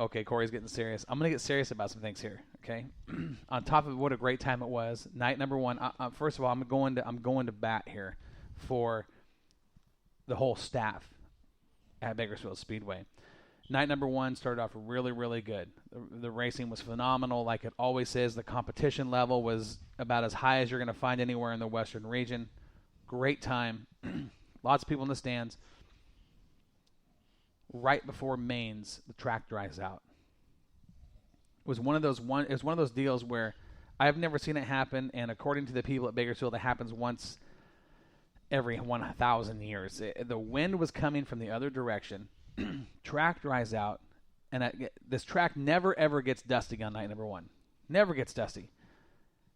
okay, Corey's getting serious. I'm going to get serious about some things here, okay? On top of what a great time it was, night number one, first of all, I'm going to bat here for the whole staff at Bakersfield Speedway. Night number one started off really, really good. The racing was phenomenal. Like it always is, the competition level was about as high as you're going to find anywhere in the Western region. Great time. Lots of people in the stands. Right before mains, the track dries out. It was one of those deals where I've never seen it happen, and according to the people at Bakersfield, it happens once every 1,000 years. The wind was coming from the other direction. Track dries out, and this track never ever gets dusty on night number one. Never gets dusty.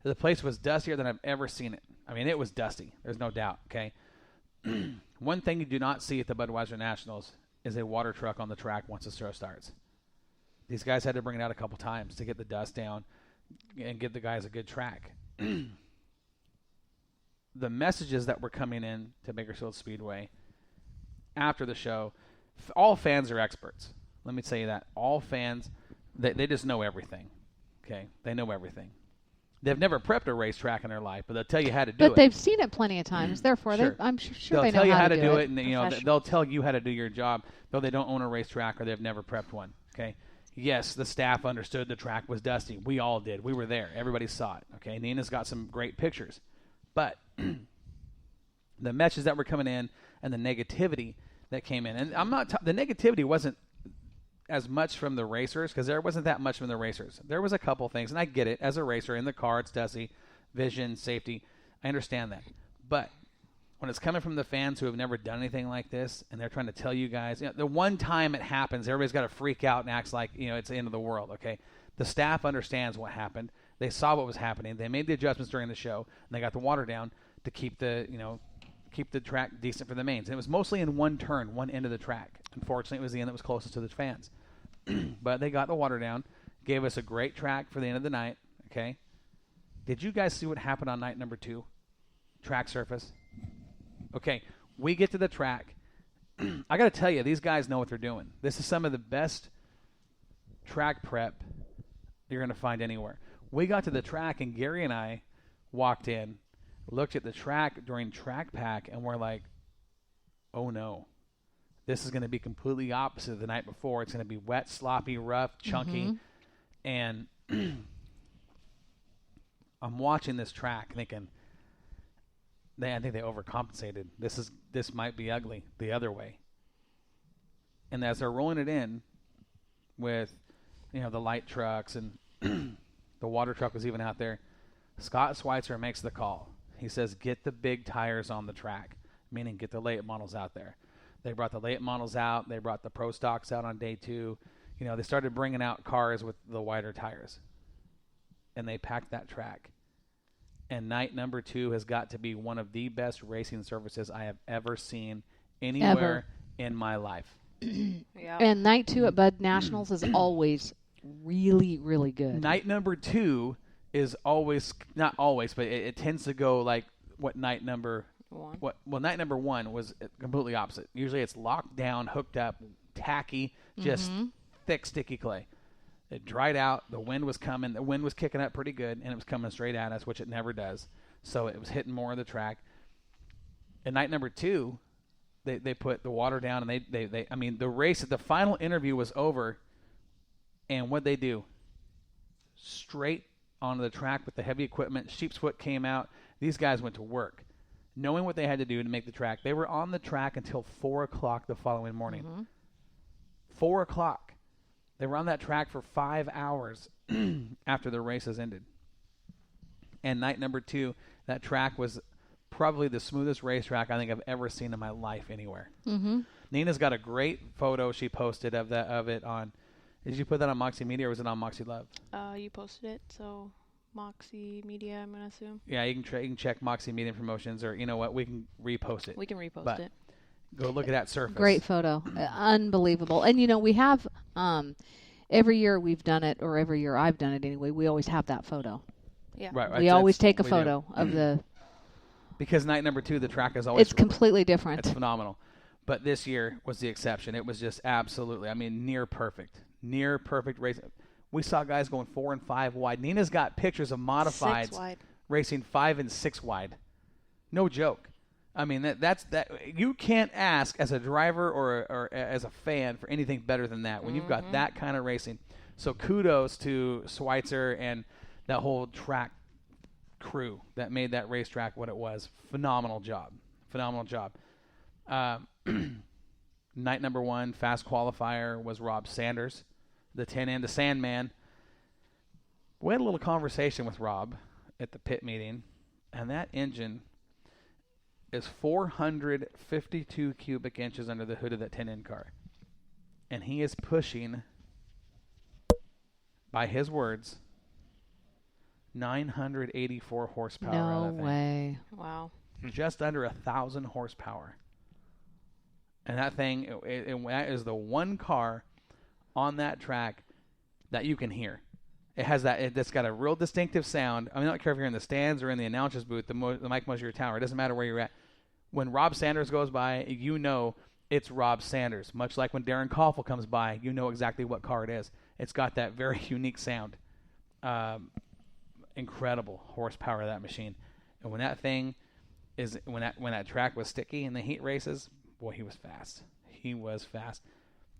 The place was dustier than I've ever seen it. I mean, it was dusty. There's no doubt. Okay. One thing you do not see at the Budsweiser Nationals is a water truck on the track once the show starts. These guys had to bring it out a couple times to get the dust down and give the guys a good track. The messages that were coming in to Bakersfield Speedway after the show, all fans are experts. Let me tell you that. All fans, they just know everything. Okay? They know everything. They've never prepped a racetrack in their life, but they'll tell you how to do it. But they've seen it plenty of times. Therefore, sure. I'm sure They'll they know tell you how to do it, and they'll tell you how to do your job, though they don't own a racetrack or they've never prepped one. Okay? Yes, the staff understood the track was dusty. We all did. We were there. Everybody saw it. Okay? Nina's got some great pictures. But the messages that were coming in and the negativity that came in, and the negativity wasn't as much from the racers, because there wasn't that much from the racers. There was a couple things, and I get it. As a racer in the car, it's dusty, vision, safety. I understand that. But when it's coming from the fans who have never done anything like this, and they're trying to tell you guys, the one time it happens, everybody's got to freak out and acts like it's the end of the world. Okay, the staff understands what happened. They saw what was happening. They made the adjustments during the show, and they got the water down to keep the track decent for the mains. And it was mostly in one turn, one end of the track. Unfortunately, it was the end that was closest to the fans. But they got the water down, gave us a great track for the end of the night. Okay. Did you guys see what happened on night number 2? Track surface. Okay. We get to the track. I got to tell you, these guys know what they're doing. This is some of the best track prep you're going to find anywhere. We got to the track, and Gary and I walked in, looked at the track during track pack, and we're like, oh no. This is going to be completely opposite of the night before. It's going to be wet, sloppy, rough, chunky. And I'm watching this track thinking, I think they overcompensated. This might be ugly the other way. And as they're rolling it in with, the light trucks, and the water truck was even out there, Scott Schweitzer makes the call. He says, get the big tires on the track, meaning get the late models out there. They brought the late models out. They brought the pro stocks out on day 2. They started bringing out cars with the wider tires. And they packed that track. And night number 2 has got to be one of the best racing services I have ever seen anywhere in my life. Yeah. And night 2 at Bud Nationals is always really, really good. Night number 2 is always, not always, but it tends to go like what night number... Night number 1 was completely opposite. Usually it's locked down, hooked up, tacky, just thick, sticky clay. It dried out. The wind was coming. The wind was kicking up pretty good, and it was coming straight at us, which it never does. So it was hitting more of the track. And night number 2, they put the water down, and the race, the final interview was over, and what'd they do? Straight onto the track with the heavy equipment. Sheep's foot came out. These guys went to work. Knowing what they had to do to make the track. They were on the track until 4 o'clock the following morning. 4 o'clock. They were on that track for 5 hours after the races ended. And night number 2, that track was probably the smoothest racetrack I think I've ever seen in my life anywhere. Nina's got a great photo she posted of it on. Did you put that on Moxie Media, or was it on Moxie Love? You posted it, so... Moxie Media, I'm going to assume. Yeah, you can check Moxie Media Promotions, or you know what, we can repost it. We can repost it. Go look at that surface. Great photo. Unbelievable. And, we have, every year we've done it, or every year I've done it anyway, we always have that photo. Yeah. Right. We always take a photo of the... Because night number 2, the track is always... It's completely different. It's phenomenal. But this year was the exception. It was just absolutely, near perfect. near perfect racing. We saw guys going 4 and 5 wide. Nina's got pictures of modifieds 6 wide. racing 5 and 6 wide. No joke. I mean, that's you can't ask as a driver or as a fan for anything better than that when you've got that kind of racing. So kudos to Schweitzer and that whole track crew that made that racetrack what it was. Phenomenal job. Night number 1, fast qualifier, was Rob Sanders, the 10N, the Sandman. We had a little conversation with Rob at the pit meeting, and that engine is 452 cubic inches under the hood of that 10N car. And he is pushing, by his words, 984 horsepower. out of that No thing. way. Wow. Just under 1,000 horsepower. And that thing, that is the one car on that track that you can hear. It has it's got a real distinctive sound. I mean, I don't care if you're in the stands or in the announcer's booth, the Mike Mosier Tower. It doesn't matter where you're at. When Rob Sanders goes by, you know it's Rob Sanders. Much like when Darren Koffel comes by, you know exactly what car it is. It's got that very unique sound. Incredible horsepower of that machine. And when that thing when that track was sticky in the heat races, boy, he was fast.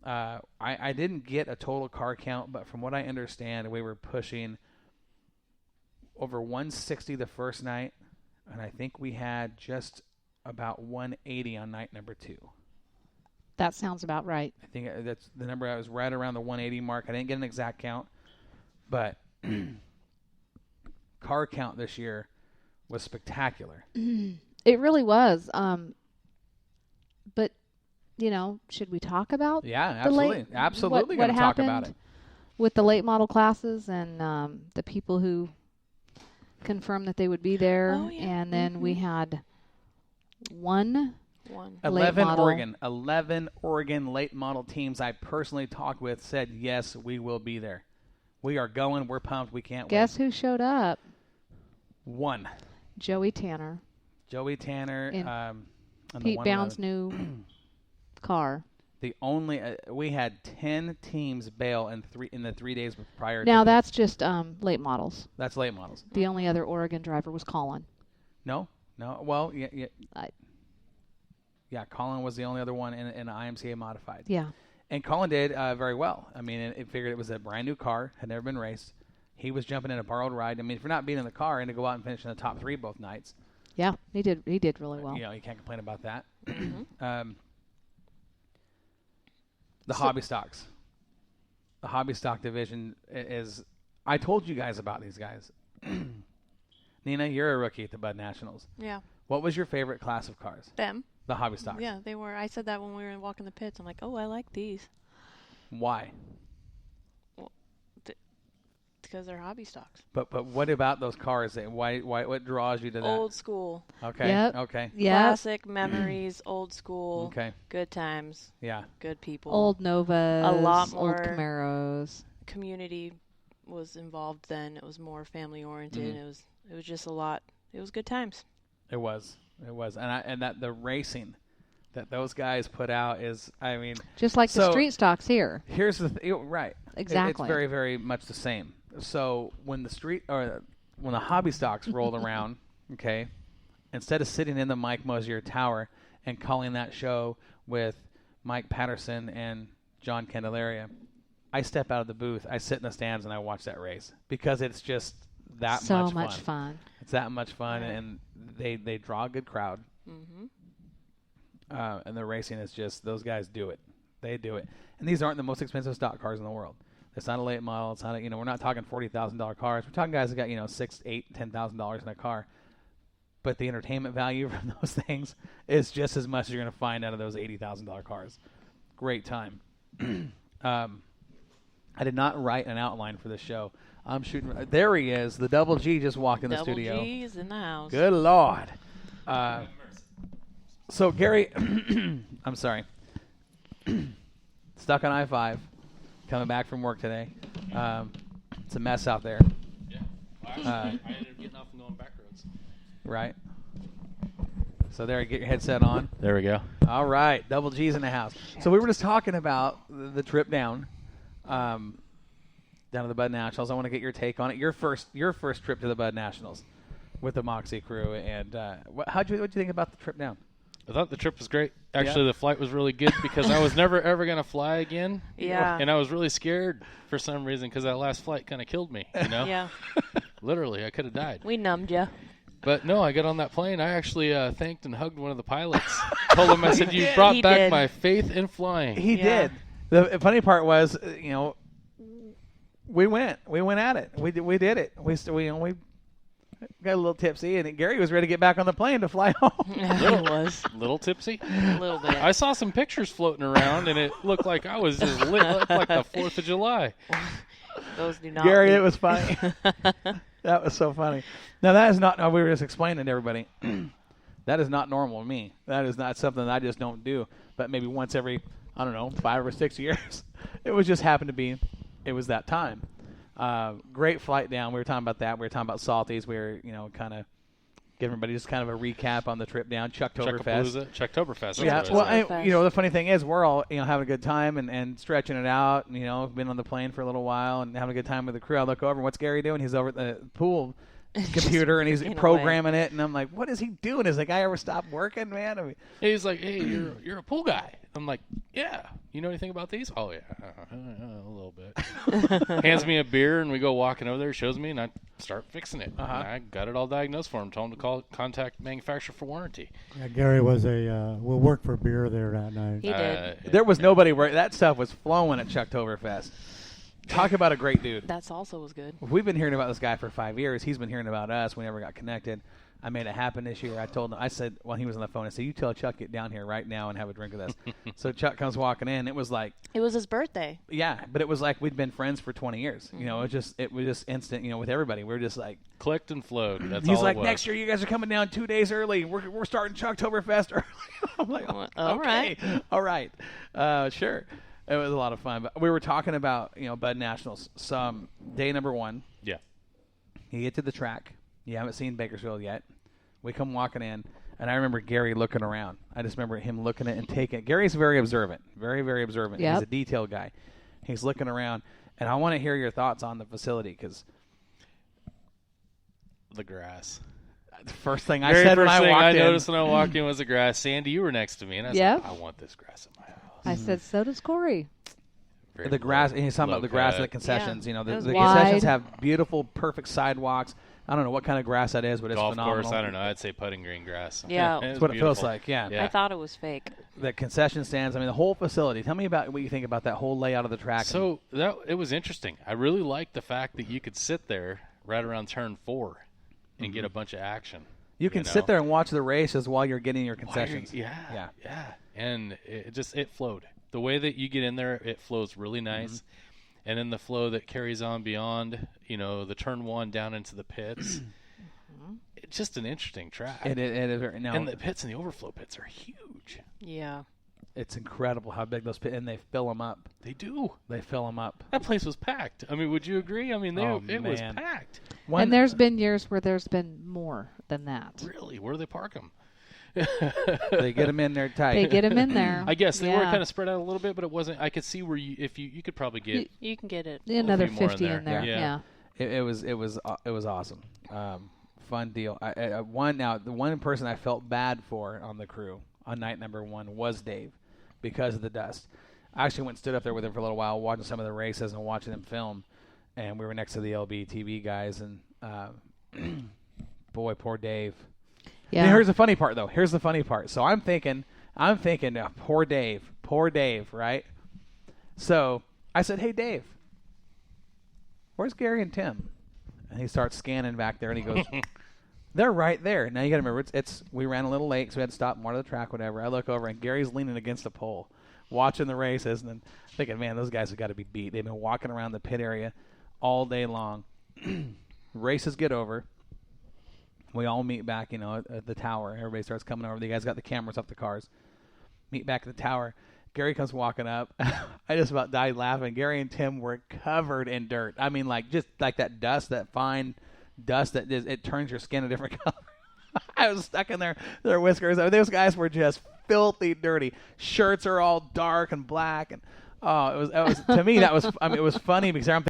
I didn't get a total car count, but from what I understand, we were pushing over 160 the first night, and I think we had just about 180 on night number 2. That sounds about right. I think that's the number. I was right around the 180 mark. I didn't get an exact count, but car count this year was spectacular. It really was. But, should we talk about Yeah, absolutely. Absolutely what going to talk about happened it. with the late model classes and the people who confirmed that they would be there? Oh, yeah. And then we had one 11 model. 11 Oregon late model teams I personally talked with said, yes, we will be there. We are going. We're pumped. We can't Guess who showed up? One. Joey Tanner. Joey Tanner. In and Pete Bound's new car. The only we had 10 teams bail in the 3 days prior. Now to that's just late models. that's late models. The only other Oregon driver was Colin. No. Well, yeah. Colin was the only other one in IMCA modified. Yeah. And Colin did very well. I mean, it figured it was a brand new car, had never been raced. He was jumping in a borrowed ride. I mean, for not being in the car and to go out and finish in the top 3 both nights. Yeah, he did really well. You can't complain about that. The hobby stocks. The hobby stock division is. I told you guys about these guys. Nina, you're a rookie at the Bud Nationals. Yeah. What was your favorite class of cars? Them. The hobby stocks. Yeah, they were. I said that when we were walking the pits. I'm like, oh, I like these. Why? Because they're hobby stocks. But what about those cars? Why what draws you to that? Old school. Okay. Yep. Okay. Yeah. Classic memories, old school. Okay. Good times. Yeah. Good people. Old Novas. A lot Old more Camaros. community was involved then. It was more family oriented. It was just a lot. It was good times. It was, and that the racing that those guys put out is, I mean, Just like the street stocks here. Here's the right. Exactly. It's very, very much the same. So when when the hobby stocks rolled around, okay, instead of sitting in the Mike Mosier Tower and calling that show with Mike Patterson and John Candelaria, I step out of the booth, I sit in the stands, and I watch that race because it's just that so much fun. fun. It's that much fun, and they draw a good crowd. And the racing is just, those guys do it. They do it. And these aren't the most expensive stock cars in the world. It's not a late model. It's not a, we're not talking $40,000 cars. We're talking guys that got, $6,000, $8,000, $10,000 in a car. But the entertainment value from those things is just as much as you're going to find out of those $80,000 cars. Great time. I did not write an outline for the show. I'm shooting. There he is. The Double G just walked in the studio. Double G is in the house. Good Lord. So, Gary, I'm sorry. Stuck on I-5, coming back from work today. It's a mess out there. Yeah. I ended up getting off and going back roads. Right. So there, get your headset on. There we go. All right. Double G's in the house. So we were just talking about the trip down. down to the Bud Nationals. I want to get your take on it. Your first trip to the Bud Nationals with the Moxie crew, and what'd you think about the trip down? I thought the trip was great. Actually, the flight was really good because I was never, ever going to fly again. Yeah. And I was really scared for some reason because that last flight kind of killed me, you know? Yeah. Literally, I could have died. We numbed you. But no, I got on that plane. I actually thanked and hugged one of the pilots. Told him, I said, you brought He back did. my faith in flying. He Yeah. did. The funny part was, we went at it. We did it. We got a little tipsy, and Gary was ready to get back on the plane to fly home. It was. Little tipsy. A little bit. I saw some pictures floating around, and it looked like I was just lit up like the 4th of July. Those do not. Gary, leak. it was funny. That was so funny. Now, that is not, we were just explaining to everybody, that is not normal to me. That is not something that I just don't do. But maybe once every, 5 or 6 years, it was just happened to be, it was that time. Great flight down. We were talking about that. We were talking about Salties. We were, kind of giving everybody just kind of a recap on the trip down. Chucktoberfest. Chucktoberfest. Yeah, Chucktoberfest. well, the funny thing is, we're all, having a good time and stretching it out. And, been on the plane for a little while and having a good time with the crew. I look over, and what's Gary doing? He's over at the pool computer, and he's programming it. And I'm like, what is he doing? Is the guy ever stopped working, man? I mean, He's like, hey, you're a pool guy. I'm like, yeah. You know anything about these? Oh, yeah. A little bit. Hands me a beer, and we go walking over there, shows me, and I start fixing it. And I got it all diagnosed for him, told him to contact manufacturer for warranty. Yeah, Gary was will work for beer there that night. He did. there was nobody where that stuff was flowing at Chucktoberfest. Talk about a great dude. That salsa was good. We've been hearing about this guy for 5 years. He's been hearing about us. We never got connected. I made it happen this year. I said, when he was on the phone, I said, you tell Chuck, get down here right now and have a drink with us. So Chuck comes walking in. It was like, It was his birthday. yeah, but it was like we'd been friends for 20 years. Mm-hmm. It was just instant, with everybody. We were just like, Clicked and flowed. That's he's all like, it was. next year you guys are coming down 2 days early. We're starting Chucktoberfest early. I'm like, All okay, all right, sure. It was a lot of fun. But we were talking about, Bud Nationals. Some day number 1. Yeah. You get to the track. You haven't seen Bakersfield yet. We come walking in, and I remember Gary looking around. I just remember him looking at it and taking it. Gary's very observant, very, very observant. Yep. He's a detail guy. He's looking around, and I want to hear your thoughts on the facility because The grass. the first thing I Very said when first I thing walked I in. noticed when I walked in was the grass. Sandy, you were next to me, and I Yep. said, I want this grass in my house. I said, so does Corey. Very The grass, low- and he's talking about low the grass at cut. the concessions. Yeah, The it was concessions wide. have beautiful, perfect sidewalks. I don't know what kind of grass that is, but it's Golf phenomenal. course, I don't know. I'd say putting green grass. Yeah. It That's was what it feels beautiful. like, yeah. Yeah. I thought it was fake. The concession stands, the whole facility. Tell me about what you think about that whole layout of the track. So it was interesting. I really liked the fact that you could sit there right around turn 4 and get a bunch of action. you can know? sit there and watch the races while you're getting your While concessions. you're- Yeah. yeah. And it flowed. The way that you get in there, it flows really nice. And then the flow that carries on beyond, the turn 1 down into the pits. It's just an interesting track. It is very, now, And the pits and the overflow pits are huge. Yeah. it's incredible how big those pits, and they fill them up. They do. They fill them up. That place was packed. I mean, would you agree? I mean, it was man. packed. And there's been years where there's been more than that. Really? Where do they park them? they get them in there tight. They get them in there. I guess they were Yeah. kind of spread out a little bit, but it wasn't. I could see where you could probably get. You can get it. Another few more in 50 there. in there. Yeah. Yeah. It was awesome. Fun deal. The one person I felt bad for on the crew on night number 1 was Dave because of the dust. I actually went and stood up there with him for a little while, watching some of the races and watching him film. And we were next to the LB TV guys, and boy, poor Dave. Yeah. Now, here's the funny part, though. Here's the funny part. So I'm thinking, poor Dave, right? So I said, hey, Dave, where's Gary and Tim? And he starts scanning back there, and he goes, they're right there. Now you got to remember, we ran a little late, so we had to stop more of the track, whatever. I look over, and Gary's leaning against a pole, watching the races, and then thinking, man, those guys have got to be beat. They've been walking around the pit area all day long. Races get over. We all meet back, at the tower. Everybody starts coming over. The guys got the cameras up the cars. Meet back at the tower. Gary comes walking up. I just about died laughing. Gary and Tim were covered in dirt. I mean, just like that dust, that fine dust that it turns your skin a different color. I was stuck in their whiskers. Those guys were just filthy dirty. Shirts are all dark and black. And Oh, it was to me that was. I mean, it was funny because I'm